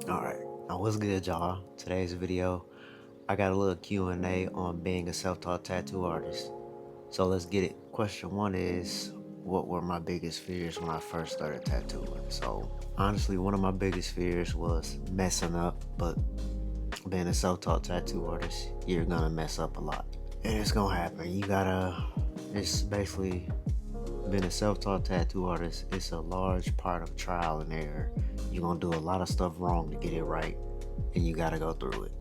Alright, now what's good, y'all? Today's video, I got a little Q&A on being a self-taught tattoo artist. So let's get it. Question one is, what were my biggest fears when I first started tattooing? So honestly, one of my biggest fears was messing up, but being a self-taught tattoo artist, you're gonna mess up a lot. And it's gonna happen. It's basically, being a self-taught tattoo artist, it's a large part of trial and error. You're gonna do a lot of stuff wrong to get it right, and you gotta go through it.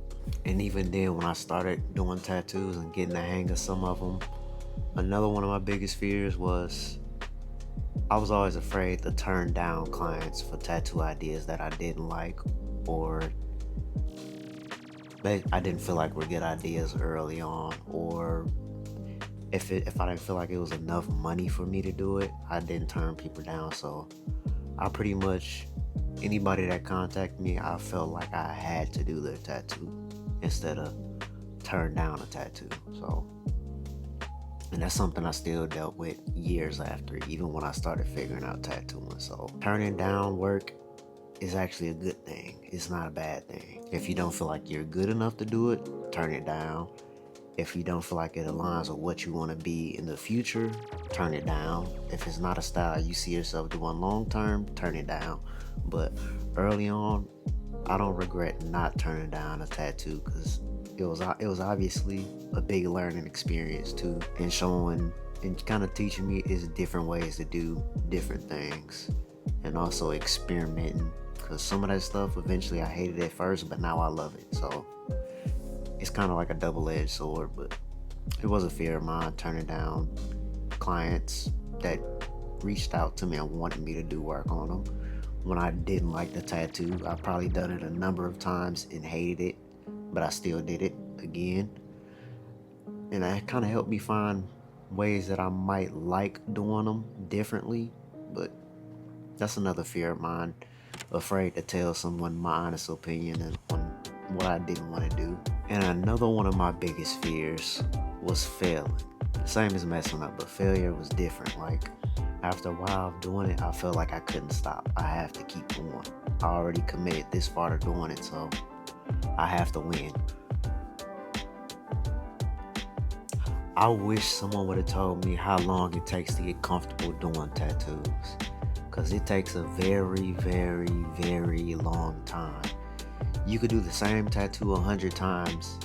And even then, when I started doing tattoos and getting the hang of some of them, another one of my biggest fears was I was always afraid to turn down clients for tattoo ideas that I didn't like, or that I didn't feel like were good ideas early on, or if I didn't feel like it was enough money for me to do it, I didn't turn people down. So I pretty much, anybody that contacted me, I felt like I had to do their tattoo instead of turn down a tattoo. So, and that's something I still dealt with years after, even when I started figuring out tattooing. So turning down work is actually a good thing. It's not a bad thing. If you don't feel like you're good enough to do it, turn it down. If you don't feel like it aligns with what you want to be in the future, turn it down. If it's not a style you see yourself doing long term, turn it down. But early on, I don't regret not turning down a tattoo, because it was obviously a big learning experience too, and showing and kind of teaching me is different ways to do different things, and also experimenting. Because some of that stuff, eventually I hated it at first, but now I love it. So it's kind of like a double-edged sword, but it was a fear of mine, turning down clients that reached out to me and wanted me to do work on them when I didn't like the tattoo. I've probably done it a number of times and hated it, but I still did it again. And that kind of helped me find ways that I might like doing them differently, but that's another fear of mine, afraid to tell someone my honest opinion on what I didn't want to do. And another one of my biggest fears was failing. Same as messing up, but failure was different. Like, after a while of doing it, I felt like I couldn't stop. I have to keep going. I already committed this far to doing it, so I have to win. I wish someone would have told me how long it takes to get comfortable doing tattoos, because it takes a very, very, very long time. You could do the same tattoo 100 times,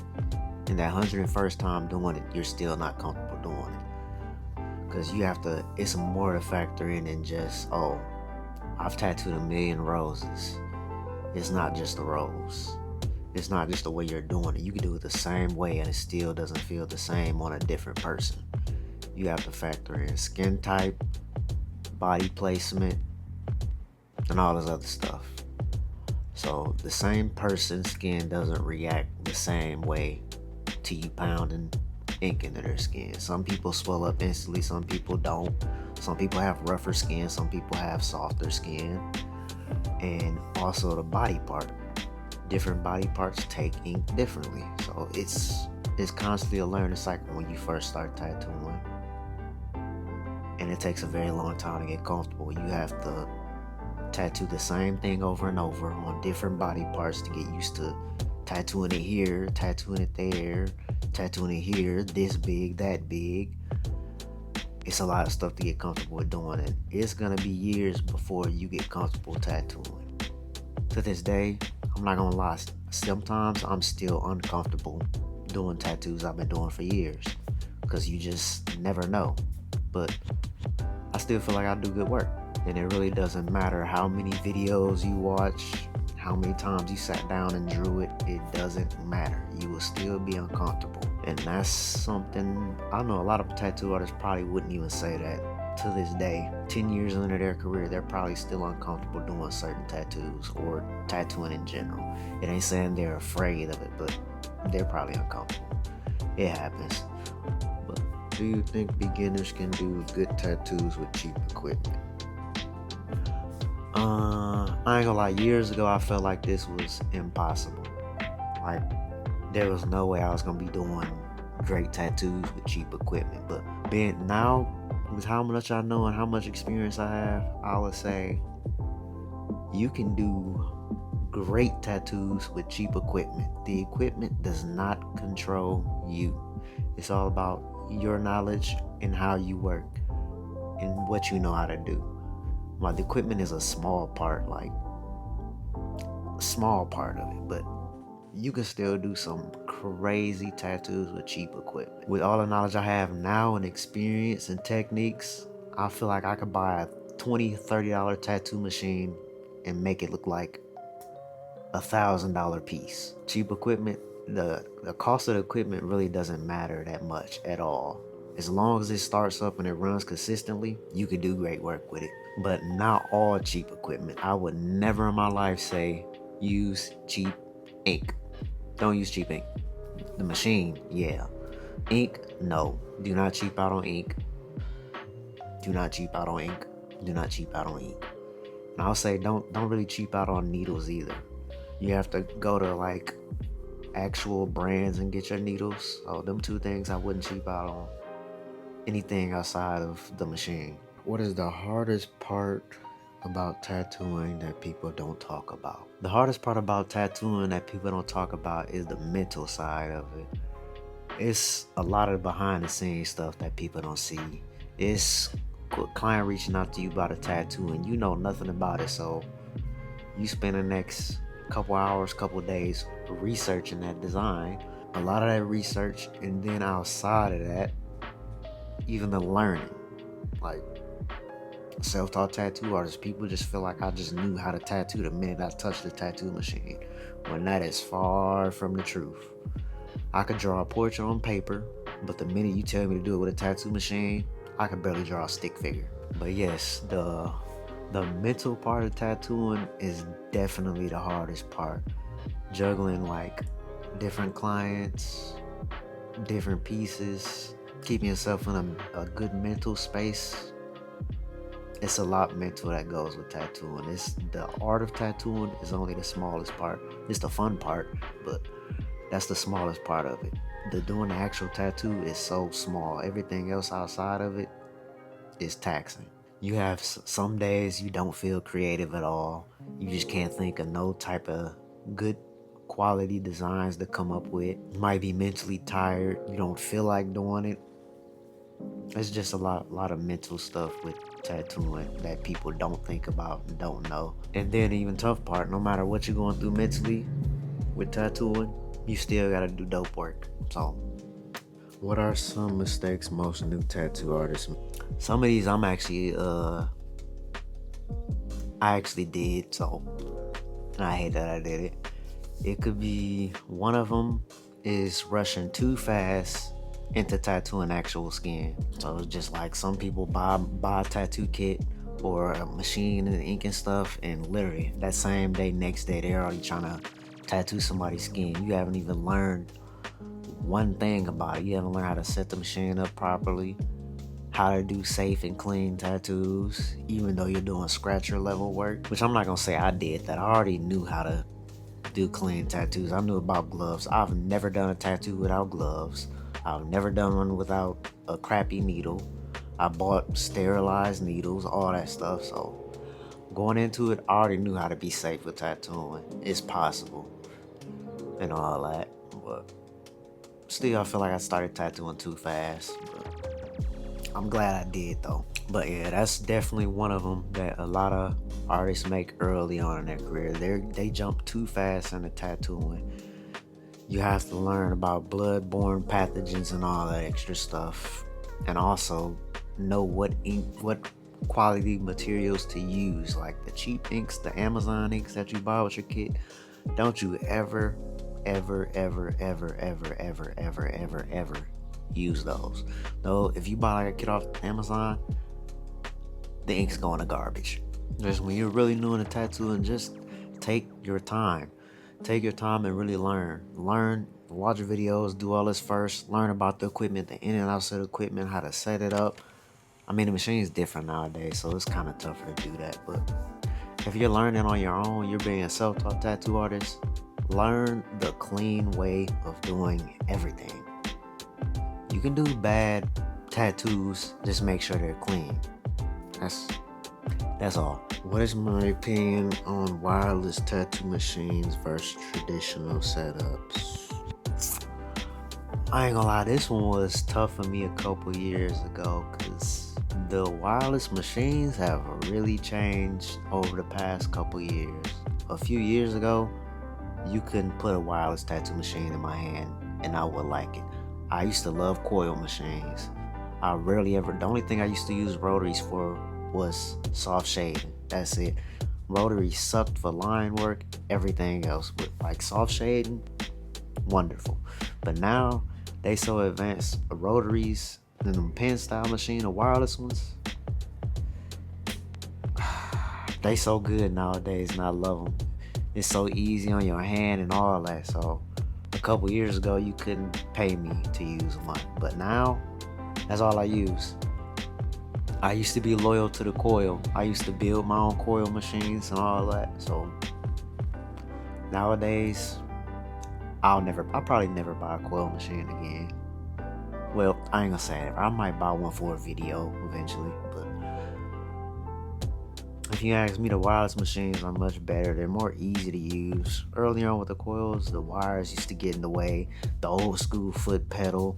and that 101st time doing it, you're still not comfortable doing it. Because it's more to factor in than just, oh, I've tattooed 1,000,000 roses. It's not just a rose. It's not just the way you're doing it. You can do it the same way and it still doesn't feel the same on a different person. You have to factor in skin type, body placement, and all this other stuff. So the same person's skin doesn't react the same way to you pounding ink into their skin. Some people swell up instantly, some people don't. Some people have rougher skin, some people have softer skin. And also the body part. Different body parts take ink differently. So it's constantly a learning cycle when you first start tattooing. And it takes a very long time to get comfortable. You have to tattoo the same thing over and over on different body parts to get used to tattooing it here, tattooing it there, tattooing it here, this big, that big. It's a lot of stuff to get comfortable with doing, and it's gonna be years before you get comfortable tattooing. To this day, I'm not gonna lie, sometimes I'm still uncomfortable doing tattoos I've been doing for years, because you just never know. But I still feel like I do good work. And it really doesn't matter how many videos you watch, how many times you sat down and drew it. It doesn't matter. You will still be uncomfortable. And that's something, I know a lot of tattoo artists probably wouldn't even say that to this day. 10 years into their career, they're probably still uncomfortable doing certain tattoos or tattooing in general. It ain't saying they're afraid of it, but they're probably uncomfortable. It happens. But do you think beginners can do good tattoos with cheap equipment? I ain't gonna lie, years ago I felt like this was impossible. Like, there was no way I was gonna be doing great tattoos with cheap equipment. But being now, with how much I know and how much experience I have, I would say you can do great tattoos with cheap equipment. The equipment does not control you. It's all about your knowledge and how you work and what you know how to do. While the equipment is a small part, like small part of it, but you can still do some crazy tattoos with cheap equipment. With all the knowledge I have now and experience and techniques, I feel like I could buy a $20, $30 tattoo machine and make it look like $1,000 piece. Cheap equipment, the cost of the equipment really doesn't matter that much at all. As long as it starts up and it runs consistently, you can do great work with it. But not all cheap equipment. I would never in my life say use cheap ink. Don't use cheap ink. The machine, yeah. Ink, no. Do not cheap out on ink. Do not cheap out on ink. Do not cheap out on ink. And I'll say don't really cheap out on needles either. You have to go to like actual brands and get your needles. Oh, them two things I wouldn't cheap out on. Anything outside of the machine. What is the hardest part about tattooing that people don't talk about? The hardest part about tattooing that people don't talk about is the mental side of it. It's a lot of behind the scenes stuff that people don't see. It's a client reaching out to you about a tattoo and you know nothing about it, so you spend the next couple hours, couple days researching that design. A lot of that research, and then outside of that, even the learning. Like self-taught tattoo artists, people just feel like I just knew how to tattoo the minute I touched the tattoo machine, when that is far from the truth. I could draw a portrait on paper, but the minute you tell me to do it with a tattoo machine, I can barely draw a stick figure. But yes, the mental part of tattooing is definitely the hardest part. Juggling like different clients, different pieces, keeping yourself in a good mental space. It's a lot mental that goes with tattooing. It's the art of tattooing is only the smallest part. It's the fun part, but that's the smallest part of it. Doing the actual tattoo is so small. Everything else outside of it is taxing. You have some days you don't feel creative at all. You just can't think of no type of good quality designs to come up with. You might be mentally tired. You don't feel like doing it. It's just a lot of mental stuff with tattooing that people don't think about and don't know. And then even tough part, no matter what you're going through mentally with tattooing, you still gotta do dope work. So, what are some mistakes most new tattoo artists make? Some of these I actually did, so, and I hate that I did it. It could be, one of them is rushing too fast into tattooing actual skin. So it's just like some people buy a tattoo kit or a machine and ink and stuff, and literally that same day, next day, they're already trying to tattoo somebody's skin. You haven't even learned one thing about it. You haven't learned how to set the machine up properly, how to do safe and clean tattoos, even though you're doing scratcher level work, which I'm not gonna say I did that. I already knew how to do clean tattoos. I knew about gloves. I've never done a tattoo without gloves. I've never done one without a crappy needle. I bought sterilized needles, all that stuff. So going into it, I already knew how to be safe with tattooing. It's possible and all that. But still, I feel like I started tattooing too fast. But I'm glad I did though. But yeah, that's definitely one of them that a lot of artists make early on in their career. They jump too fast into tattooing. You have to learn about blood-borne pathogens and all that extra stuff, and also know what quality materials to use, like the cheap inks, the Amazon inks that you buy with your kit. Don't you ever use those. No, if you buy like a kit off Amazon, the ink's going to garbage. Just when you're really new in a tattoo, and just take your time. Take your time and really learn. Watch videos, do all this first. Learn about the equipment, the in and outs of the equipment, how to set it up. I mean, the machine's different nowadays, so it's kind of tougher to do that. But if you're learning on your own, you're being a self-taught tattoo artist, learn the clean way of doing everything. You can do bad tattoos, just make sure they're clean. That's all. What is my opinion on wireless tattoo machines versus traditional setups? I ain't gonna lie, this one was tough for me a couple years ago because the wireless machines have really changed over the past couple years. A few years ago, you couldn't put a wireless tattoo machine in my hand and I would like it. I used to love coil machines. I rarely ever, the only thing I used to use rotaries for was soft shading. That's it. Rotaries sucked for line work, everything else. But like soft shading, wonderful. But now they so advanced, rotaries and them pen style machine, the wireless ones, they so good nowadays and I love them. It's so easy on your hand and all that. So a couple years ago you couldn't pay me to use one, but now that's all I use. I used to be loyal to the coil. I used to build my own coil machines and all that. So nowadays I'll probably never buy a coil machine again. Well, I ain't gonna say it. I might buy one for a video eventually, but if you ask me, the wireless machines are much better. They're more easy to use. Earlier on with the coils, the wires used to get in the way. The old school foot pedal.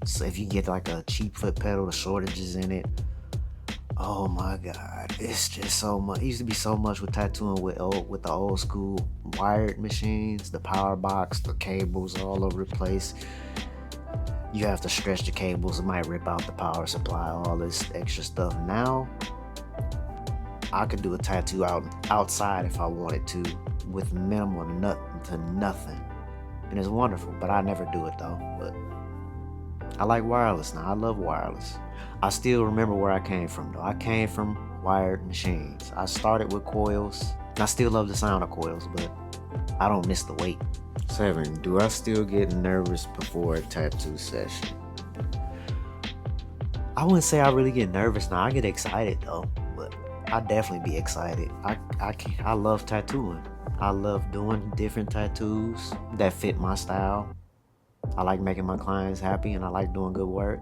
So if you get like a cheap foot pedal, the shortages in it. Oh my God, it's just so much. It used to be so much with tattooing with the old school wired machines, the power box, the cables all over the place. You have to stretch the cables. It might rip out the power supply, all this extra stuff. Now, I could do a tattoo outside if I wanted to with minimal to nothing. And it's wonderful, but I never do it though. But I like wireless now. I love wireless. I still remember where I came from though. I came from wired machines. I started with coils. I still love the sound of coils, but I don't miss the weight. 7. Do I still get nervous before a tattoo session? I wouldn't say I really get nervous now. I get excited though, but I definitely be excited. I love tattooing. I love doing different tattoos that fit my style. I like making my clients happy and I like doing good work.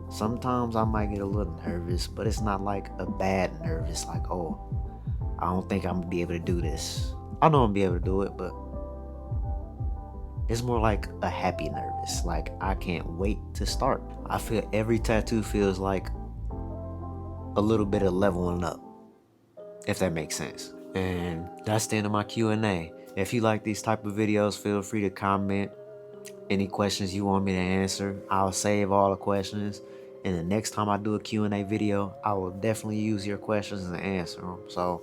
Sometimes I might get a little nervous, but it's not like a bad nervous, like, oh, I don't think I'm gonna be able to do this. I know I'm gonna be able to do it, but it's more like a happy nervous, like I can't wait to start. I feel every tattoo feels like a little bit of leveling up, if that makes sense. And that's the end of my Q&A. If you like these type of videos, feel free to comment any questions you want me to answer. I'll save all the questions, and the next time I do a Q&A video, I will definitely use your questions and answer them. So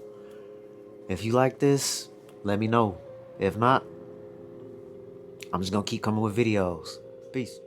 if you like this, let me know. If not, I'm just gonna keep coming with videos. Peace.